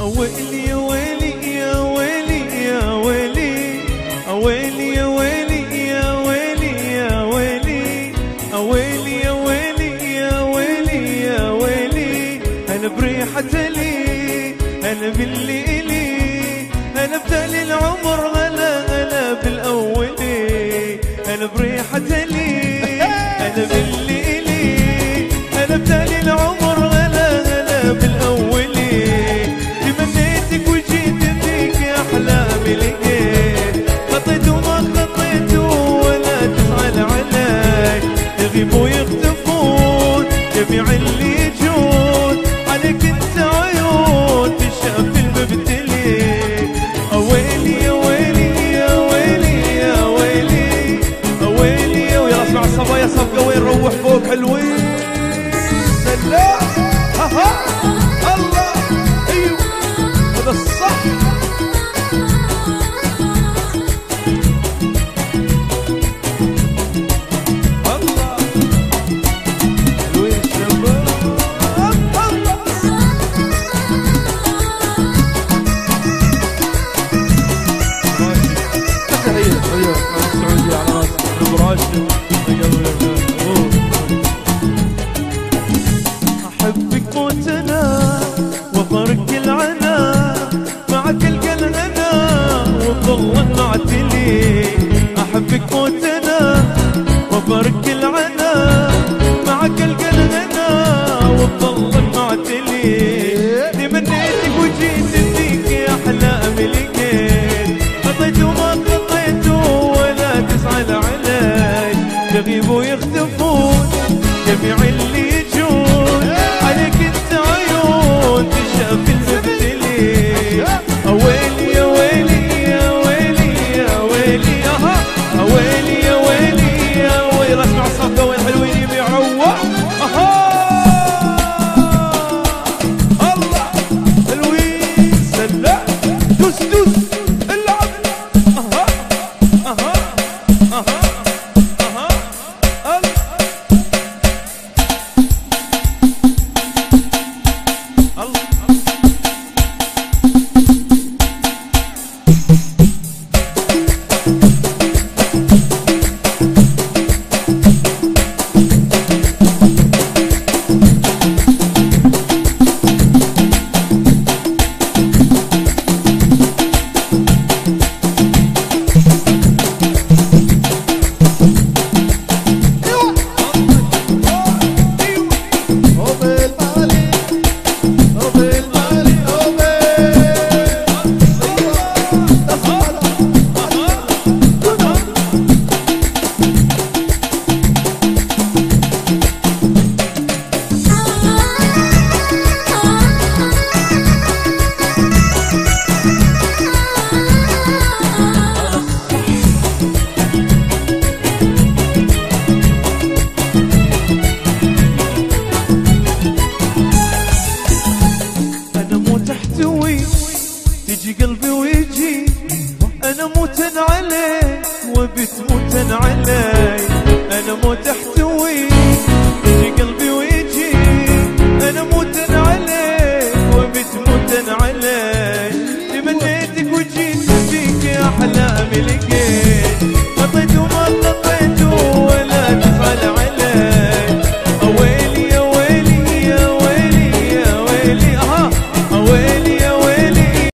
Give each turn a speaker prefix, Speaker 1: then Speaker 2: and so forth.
Speaker 1: ويلي يا ويلي يا ويلي يا ويلي ويلي يا ويلي يا ويلي يا ويلي ويلي يا ويلي يا ويلي يا ويلي انا بريحة لي انا بالليلي انا بدالي العمر غلا بالاولي انا بريحة لي انا بالليلي انا بدالي العمر غلا بالاولي تمنيتك وجيت فيك يا احلامي لقيت خطيت وما خطيت ولا تزعل علي يغيبوا يختفون جميع اللي يجون عليك انت عيون تشاف المبتلي ويلي يا ويلي يا ويلي يا ويلي ويلي ويلا اسمع الصبايا صفقه وين نروح فوق حلوين سلام ها الله ايوه هذا الصح الله حلوين الشباب الله تحية حياك على السعودية على راسك ابو راشد أحبك موتنا وفرق العنا معك القلنا وتظل معتلي أحبك موتنا وفرق العنا معك القلنا وتظل معتلي تمنيتك وجيت فيك يا أحلامي لقيت خطيت وما خطيت ولا تزعل علي تغيب ويختفون جميع اللي يجون عليك انت عيون تشاف المبتلي ويلي يا ويلي يا ويلي يا ويلي اها ويلي يا ويلي يا ويلي اسمع الصفقه وين حلوين يبيعوا اها الله حلوين سلام دوس دوس العب اها اها اها تجي قلبي ويجي انا موتن عليك وبتموتن عليك